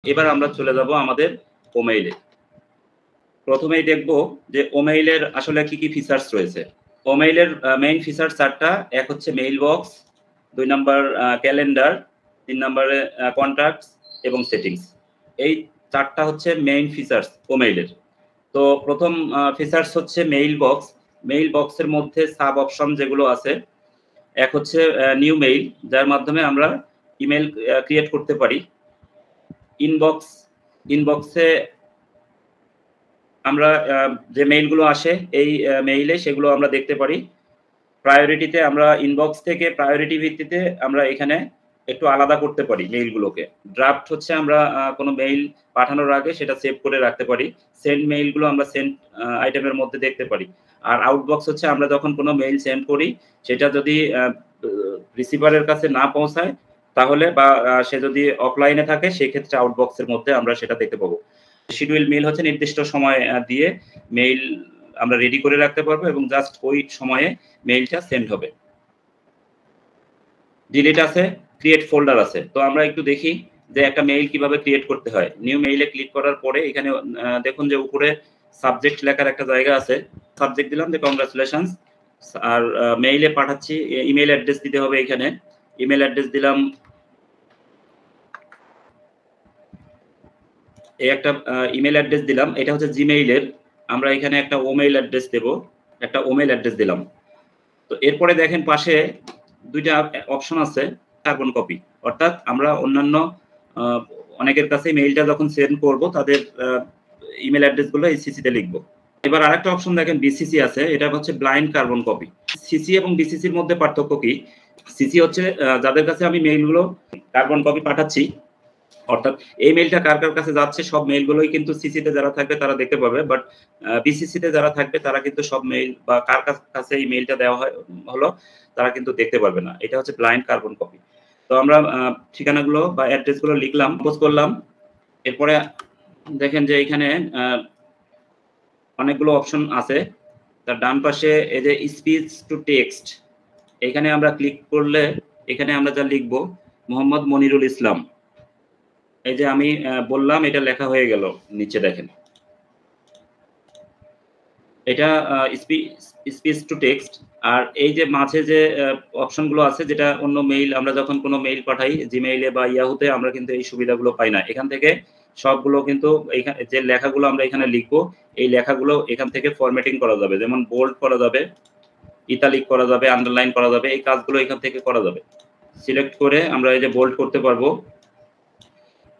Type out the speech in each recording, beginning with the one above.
এবার আমরা চলে যাব আমাদের ওমেইলে। প্রথমেই দেখব যে ওমেইলের আসলে কি ফিচার্স রয়েছে। ওমেইলের মেইন ফিচার ৪ টা। এক হচ্ছে মেইল বক্স, ২ নাম্বার ক্যালেন্ডার, ৩ নাম্বারে কনট্যাক্টস এবং সেটিংস। এই ৪ টা হচ্ছে মেইন ফিচার্স ওমেইলের। তো প্রথম ফিচার্স হচ্ছে মেইল বক্স। মেইল বক্সের মধ্যে সাব অপশন যেগুলো আছে, এক হচ্ছে নিউ মেইল, যার মাধ্যমে আমরা ইমেইল ক্রিয়েট করতে পারি। ইনবক্সে আমরা যে মেইলগুলো আসে এই মেইলে সেগুলো আমরা দেখতে পারি। প্রায়োরিটিতে আমরা ইনবক্স থেকে প্রায়োরিটি ভিত্তিতে আমরা এখানে একটু আলাদা করতে পারি মেইলগুলোকে। ড্রাফট হচ্ছে আমরা কোনো মেইল পাঠানোর আগে সেটা সেভ করে রাখতে পারি। সেন্ড মেইলগুলো আমরা সেন্ড আইটেমের মধ্যে দেখতে পারি। আর আউটবক্স হচ্ছে আমরা যখন কোনো মেইল সেন্ড করি সেটা যদি রিসিভারের কাছে না পৌঁছায় তাহলে বা সে যদি অফলাইনে থাকে সেক্ষেত্রে আউটবক্সের মধ্যে আমরা সেটা দেখতে পাবো। শিডিউল মেইল হচ্ছে নির্দিষ্ট সময় দিয়ে মেইল আমরা রেডি করে রাখতে পারবো এবং জাস্ট ওই সময়ে মেইলটা সেন্ড হবে। ডিলিট আছে, ক্রিয়েট ফোল্ডার আছে। তো আমরা একটু দেখি যে একটা মেইল কিভাবে ক্রিয়েট করতে হয়। নিউ মেইলে ক্লিক করার পরে এখানে দেখুন যে উপরে সাবজেক্ট লেখার একটা জায়গা আছে। সাবজেক্ট দিলাম যে কংগ্রাচুলেশনস। আর মেইলে পাঠাচ্ছি, ইমেইল অ্যাড্রেস দিতে হবে এখানে। ইমেইল অ্যাড্রেস দিলাম, এই একটা ইমেইল অ্যাড্রেস দিলাম। এটা হচ্ছে জিমেইলের। আমরা এখানে একটা ওমেইল অ্যাড্রেস দেব। একটা ওমেইল অ্যাড্রেস দিলাম। তো এরপরে দেখেন পাশে ২টা অপশন আছে, কার্বন কপি। অর্থাৎ আমরা অন্যান্য অনেকের কাছে মেইলটা যখন সেন্ড করব তাদের ইমেইল অ্যাড্রেসগুলো এই সিসিতে লিখব। এবার আরেকটা অপশন দেখেন বিসিসি আছে, এটা হচ্ছে ব্লাইন্ড কার্বন কপি। সিসি এবং বিসিসির মধ্যে পার্থক্য কি? সিসি হচ্ছে যাদের কাছে আমি মেইলগুলো কার্বন কপি পাঠাচ্ছি, অর্থাৎ এই মেইলটা কার কার কাছে যাচ্ছে সব মেইলগুলোই কিন্তু সিসিতে যারা থাকবে তারা দেখতে পাবে, বাট বিসিসিতে যারা থাকবে তারা কিন্তু সব মেইল বা কার কাছে এই মেইলটা দেওয়া হলো তারা কিন্তু দেখতে পারবে না। এটা হচ্ছে ব্লাইন্ড কার্বন কপি। তো আমরা ঠিকানাগুলো বা অ্যাড্রেসগুলো লিখলাম, কম্পোজ করলাম। এরপরে দেখেন যে এখানে অনেকগুলো অপশন আছে। তার ডান পাশে এই যে স্পিচ টু টেক্সট, এখানে আমরা ক্লিক করলে এখানে আমরা যা লিখব মোহাম্মদ মনিরুল ইসলাম। এই যে আমি বললাম এটা লেখা হয়ে গেল নিচে দেখেন। এটা স্পিচ টু টেক্সট। আর এই যে মাঝে যে অপশনগুলো আছে, যেটা অন্য মেইল আমরা যখন কোনো মেইল পাঠাই জিমেইলে বা ইয়াহুতে আমরা কিন্তু এই সুবিধাগুলো পাই না। এখান থেকে সবগুলো কিন্তু যে লেখাগুলো আমরা এখানে লিখবো এই লেখাগুলো এখান থেকে ফরম্যাটিং করা যাবে, যেমন বোল্ড করা যাবে, ইতালিক করা যাবে, আন্ডারলাইন করা যাবে। এই কাজগুলো এখান থেকে করা যাবে। সিলেক্ট করে আমরা এই যে বোল্ড করতে পারবো,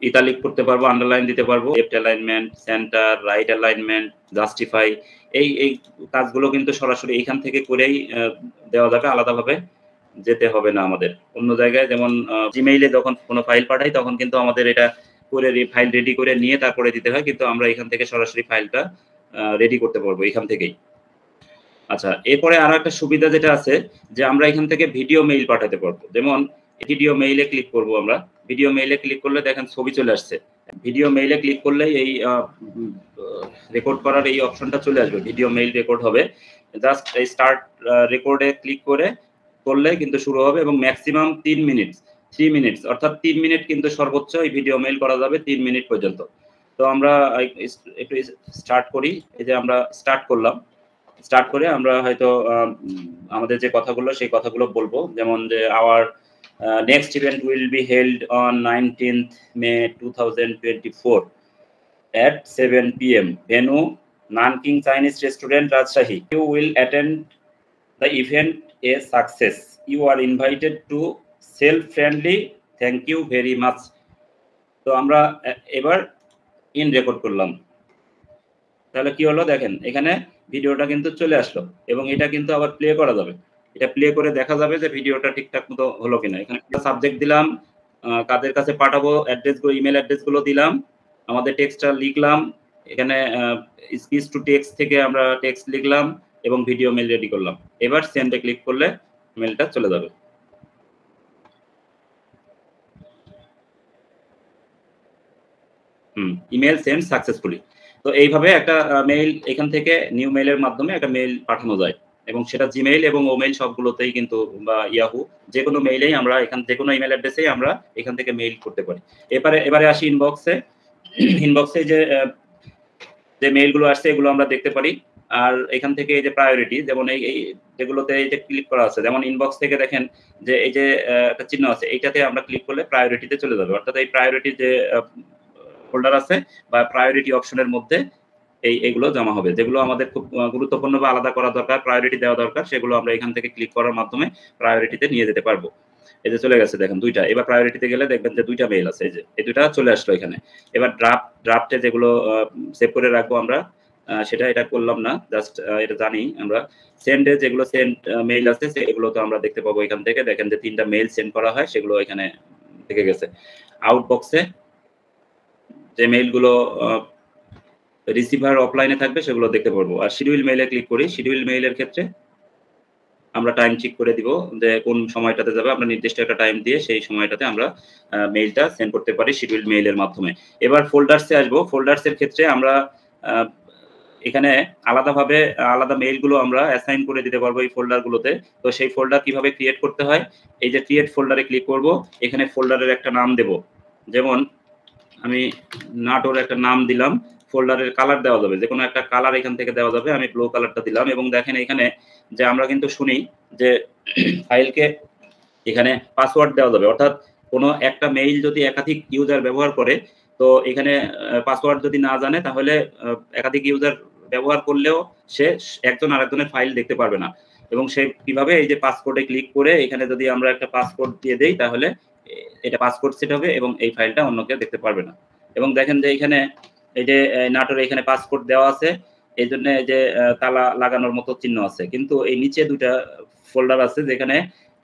ইতালিক করতে পারবো, আন্ডারলাইন দিতে পারবো, left alignment, centre, right alignment, justify, এই কাজগুলো কিন্তু সরাসরি এখান থেকে করেই দেওয়া যাবে, আলাদাভাবে যেতে হবে না আমাদের অন্য জায়গায়। যেমন জিমেইলে যখন কোনো ফাইল পাঠাই তখন কিন্তু আমাদের এটা করে ফাইল রেডি করে নিয়ে তারপরে দিতে হয়, কিন্তু আমরা এখান থেকে সরাসরি ফাইলটা রেডি করতে পারবো এখান থেকেই। আচ্ছা, এরপরে আরো একটা সুবিধা যেটা আছে যে আমরা এখান থেকে ভিডিও মেইল পাঠাতে পারবো। যেমন ভিডিও মেইলে ক্লিক করব আমরা। ভিডিও মেইলে ক্লিক করলে দেখেন ছবি চলে আসছে। ভিডিও মেইলে ক্লিক করলে এই রেকর্ড করার এই অপশনটা চলে আসবে, ভিডিও মেইল রেকর্ড হবে। জাস্ট এই স্টার্ট রেকর্ডে ক্লিক করলে কিন্তু শুরু হবে এবং ম্যাক্সিমাম 3 মিনিটস অর্থাৎ 3 মিনিট কিন্তু সর্বোচ্চ এই ভিডিও মেইল করা যাবে 3 মিনিট পর্যন্ত। তো আমরা একটু স্টার্ট করি। এই যে আমরা স্টার্ট করলাম। স্টার্ট করে আমরা হয়তো আমাদের যে কথাগুলো সেই কথাগুলো বলবো, যেমন যে hour next event will be held on 19th May 2024 at 7 p.m. Venue Nanking Chinese Restaurant, Rajshahi. You will attend the event a success. You are invited to self-friendly. Thank you very much. তো আমরা এবার in record করলাম। তাহলে কি হলো দেখেন, এখানে ভিডিওটা কিন্তু চলে আসলো এবং এটা কিন্তু আবার প্লে করা যাবে। এটা প্লে করে দেখা যাবে যে ভিডিওটা ঠিকঠাক মতো হলো কিনা। এখানে সাবজেক্ট দিলাম, কাদের কাছে পাঠাবো অ্যাড্রেসগুলো, ইমেল অ্যাড্রেসগুলো দিলাম, আমাদের টেক্সটটা লিখলাম। এখানে স্পিচ টু টেক্সট থেকে আমরা টেক্সট লিখলাম এবং ভিডিও মেল রেডি করলাম। এবার সেন্ডে ক্লিক করলে মেলটা চলে যাবে। Email send successfully. তো এইভাবে একটা মেইল এখান থেকে নিউ মেইলের মাধ্যমে একটা মেইল পাঠানো যায়। এবং সেটা জিমেইল এবং ওমেইল সবগুলোতেই কিন্তু বা ইয়াহু যেকোনো মেইলেই আমরা যেকোনো ইমেল অ্যাড্রেসেই আমরা এখান থেকে মেইল করতে পারি। এবারে আসি ইনবক্সে। ইনবক্সে যে মেইলগুলো আসছে এগুলো আমরা দেখতে পারি। আর এখান থেকে এই যে প্রায়োরিটি যেমন এই যেগুলোতে এই যে ক্লিক করা আছে, যেমন ইনবক্স থেকে দেখেন যে এই যে একটা চিহ্ন আছে, এইটাতে আমরা ক্লিক করলে প্রায়োরিটিতে চলে যাবে। অর্থাৎ এই প্রায়োরিটি যে ফোল্ডার আছে বা প্রায়োরিটি অপশনের মধ্যে এইগুলো জমা হবে। যেগুলো আমাদের খুব গুরুত্বপূর্ণ বা আলাদা করা দরকার, প্রায়োরিটি দেওয়া দরকার, সেগুলো আমরা এখান থেকে ক্লিক করার মাধ্যমে প্রায়োরিটিতে নিয়ে যেতে পারবো। এই যে চলে গেছে দেখেন ২টা। এবার প্রায়োরিটিতে গেলে দেখবেন যে ২টা মেইল আছে, এই ২টা চলে আসলো এখানে। এবার ড্রাফটে যেগুলো সেভ করে রাখবো আমরা, এটা করলাম না, জাস্ট এটা জানি আমরা। সেন্ডে যেগুলো মেইল আছে সেগুলো তো আমরা দেখতে পাবো এখান থেকে। দেখেন যে ৩টা মেইল সেন্ড করা হয়, সেগুলো এখানে থেকে গেছে। আউটবক্সে যে মেইলগুলো রিসিভার অফলাইনে থাকবে সেগুলো দেখতে পারবো। আর শিডিউল মেইলে ক্লিক করি। শিডিউল মেইলের ক্ষেত্রে আমরা টাইম ঠিক করে দিব যে কোন সময়টাতে যাবে। আমরা নির্দিষ্ট একটা টাইম দিয়ে সেই সময়টাতে আমরা মেইলটা সেন্ড করতে পারি শিডিউল মেইলের মাধ্যমে। এবার ফোল্ডার্সে আসবো। ফোল্ডার্সের ক্ষেত্রে আমরা এখানে আলাদাভাবে আলাদা মেইলগুলো আমরা অ্যাসাইন করে দিতে পারবো এই ফোল্ডারগুলোতে। তো সেই ফোল্ডার কিভাবে ক্রিয়েট করতে হয়, এই যে ক্রিয়েট ফোল্ডারে ক্লিক করব, এখানে ফোল্ডারের একটা নাম দেব। যেমন আমি নাটোর একটা নাম দিলাম। ফোল্ডারের কালার দেওয়া যাবে, যেকোনো একটা কালার এখান থেকে দেওয়া যাবে। আমি ব্লু কালারটা দিলাম এবং দেখেন এখানে যে আমরা কিন্তু শুনি যে ফাইলকে এখানে পাসওয়ার্ড দেওয়া যাবে। অর্থাৎ কোনো একটা মেইল যদি একাধিক ইউজার ব্যবহার করে, তো এখানে পাসওয়ার্ড যদি না জানে তাহলে একাধিক ইউজার ব্যবহার করলেও সে একজন আরেকজনের ফাইল দেখতে পারবে না। এবং সে কিভাবে, এই যে পাসকোডে ক্লিক করে এখানে যদি আমরা একটা পাসকোড দিয়ে দেই তাহলে এটা পাসকোড সেট হবে এবং এই ফাইলটা অন্য কেউ দেখতে পারবে না। এবং দেখেন যে এখানে এই যে নাটোরে এখানে পাসকোড দেওয়া আছে, এই জন্য এই যে তালা লাগানোর মতো চিহ্ন আছে, কিন্তু এই নিচে ২টা ফোল্ডার আছে যেখানে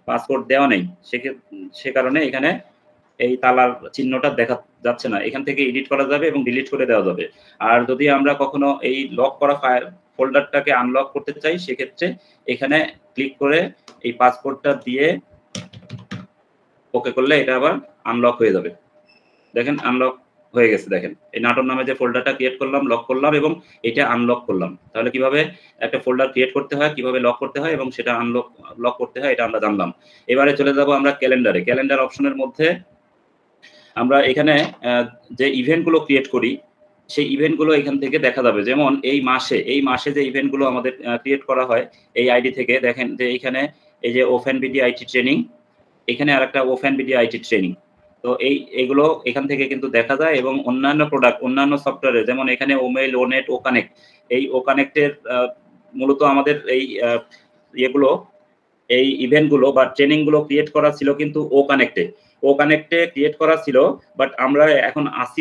পাসকোড দেওয়া নেই। সে কারণে এখানে এই তালার চিহ্নটা দেখা যাচ্ছে না। এখান থেকে এডিট করা যাবে এবং ডিলিট করে দেওয়া যাবে। আর যদি আমরা কখনো এই লক করা ফোল্ডারটাকে আনলক করতে চাই, সেক্ষেত্রে এখানে ক্লিক করে এই পাসকোডটা দিয়ে ওকে করলে এটা আবার আনলক হয়ে যাবে। দেখেন আনলক হয়ে গেছে। দেখেন এই নাটোর নামে যে ফোল্ডারটা ক্রিয়েট করলাম, লক করলাম এবং এটা আনলক করলাম। তাহলে কিভাবে একটা ফোল্ডার ক্রিয়েট করতে হয়, কিভাবে লক করতে হয় এবং সেটা লক করতে হয়, এটা আমরা জানলাম। এবারে চলে যাব আমরা ক্যালেন্ডারে। ক্যালেন্ডার অপশনের মধ্যে আমরা এখানে যে ইভেন্টগুলো ক্রিয়েট করি সেই ইভেন্টগুলো এখান থেকে দেখা যাবে। যেমন এই মাসে যে ইভেন্টগুলো আমাদের ক্রিয়েট করা হয় এই আইডি থেকে, দেখেন যে এইখানে এই যে ওপেন বিডি আইটি ট্রেনিং, এখানে আরেকটা ওপেন বিডি আইটি ট্রেনিং। তো এগুলো এখান থেকে কিন্তু দেখা যায় এবং অন্যান্য প্রোডাক্ট, অন্যান্য সফটওয়্যারে যেমন এখানে ওমেইল, ওনেট, ও কানেক্ট, এই ও কানেক্টের মূলত আমাদের ইয়েগুলো, এই ইভেন্টগুলো বা ট্রেনিংগুলো ক্রিয়েট করা ছিল কিন্তু ও কানেক্টে ক্রিয়েট করা ছিল। বাট আমরা এখন আসি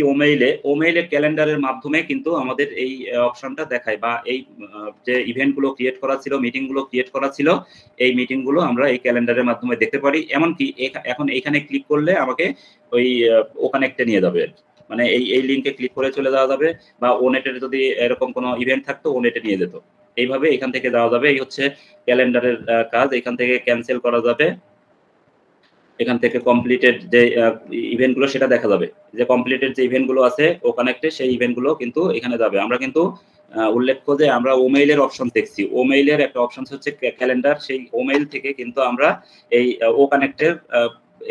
ওমেইলের ক্যালেন্ডারের মাধ্যমে কিন্তু আমাদের এই অপশনটা দেখায়, বা এই যে ইভেন্টগুলো ক্রিয়েট করা ছিল, মিটিংগুলো ক্রিয়েট করা ছিল, এই মিটিংগুলো আমরা এই ক্যালেন্ডারের মাধ্যমে দেখতে পারি। এমনকি এখন এইখানে ক্লিক করলে আমাকে ওই ও কানেক্টে নিয়ে যাবে। মানে এই লিঙ্কে ক্লিক করে চলে যাওয়া যাবে, বা ওনেটের যদি এরকম কোনো ইভেন্ট থাকতো ওনেটে নিয়ে যেত। এইভাবে এখান থেকে যাওয়া যাবে। এই হচ্ছে ক্যালেন্ডারের কাজ। এখান থেকে ক্যান্সেল করা যাবে, এখান থেকে কমপ্লিটেড যে ইভেন্টগুলো সেটা দেখা যাবে। যে কমপ্লিটেড যে ইভেন্টগুলো আছে ও কানেক্টে, সেই ইভেন্টগুলো কিন্তু এখানে যাবে। আমরা কিন্তু উল্লেখ্য যে আমরা ওমেইলের অপশন দেখছি। ওমেইলের একটা অপশন হচ্ছে ক্যালেন্ডার। সেই ওমেইল থেকে কিন্তু আমরা এই ও কানেক্টের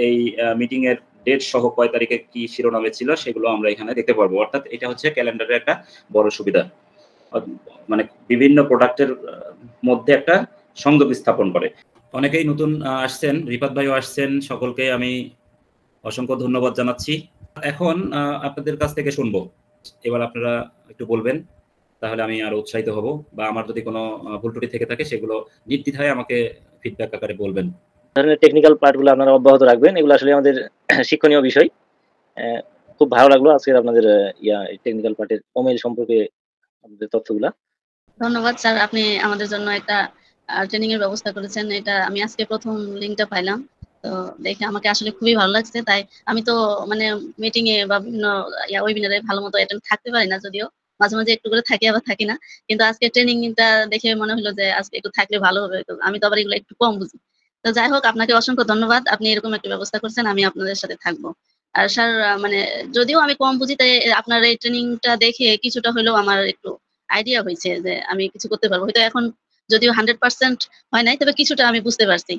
এই মিটিং এর ডেট সহ কয় তারিখে কি শিরোনামে ছিল সেগুলো আমরা এখানে দেখতে পারবো। অর্থাৎ এটা হচ্ছে ক্যালেন্ডারের একটা বড় সুবিধা। মানে বিভিন্ন প্রোডাক্টের মধ্যে একটা সংযোগ স্থাপন করে। অনেকেই নতুন আসছেন, রিফাত ভাইও আসছেন, সকলকে আমি অসংখ্য ধন্যবাদ জানাচ্ছি। এখন আপনাদের কাছ থেকে শুনবো। এবার আপনারা একটু বলবেন, তাহলে আমি আরো উৎসাহিত হব, বা আমার যদি কোনো ভুল ত্রুটি থেকে থাকে সেগুলো নির্দ্বিধায় আমাকে ফিডব্যাক আকারে বলবেন। ধরনের টেকনিক্যাল পার্টগুলো আপনারা অব্যাহত রাখবেন, এগুলো আসলে আমাদের শিক্ষণীয় বিষয়। খুব ভালো লাগলো আজকে আপনাদের টেকনিক্যাল পার্টের ওমেইল সম্পর্কে আপনাদের তথ্যগুলা। ধন্যবাদ স্যার, আপনি আমাদের জন্য একটা ট্রেনিং এর ব্যবস্থা করেছেন। এটা আমি আজকে প্রথম লিংকটা পাইলাম, তো দেখে আমাকে আসলে খুবই ভালো লাগছে। তাই আমি তো মানে মিটিং এ বা বিভিন্ন ওয়েবিনারে ভালো মতো অ্যাটেন্ড থাকতে পারি না, যদিও মাঝে মাঝে একটু করে থাকি আবার থাকি না, কিন্তু আজকে ট্রেনিংটা দেখে মনে হলো যে আজকে একটু থাকলে ভালো হবে। তো আমি তো আবার এগুলো একটু কম বুঝি। তো যাই হোক, আপনাকে অসংখ্য ধন্যবাদ, আপনি এরকম একটা ব্যবস্থা করছেন, আমি আপনাদের সাথে থাকবো। আর স্যার মানে যদিও আমি কম বুঝি, তাই আপনার এই ট্রেনিংটা দেখে কিছুটা হলেও আমার একটু আইডিয়া হয়েছে যে আমি কিছু করতে পারবো। হয়তো এখন যদিও 100% হয় নাই, তবে কিছুটা আমি বুঝতে পারছি।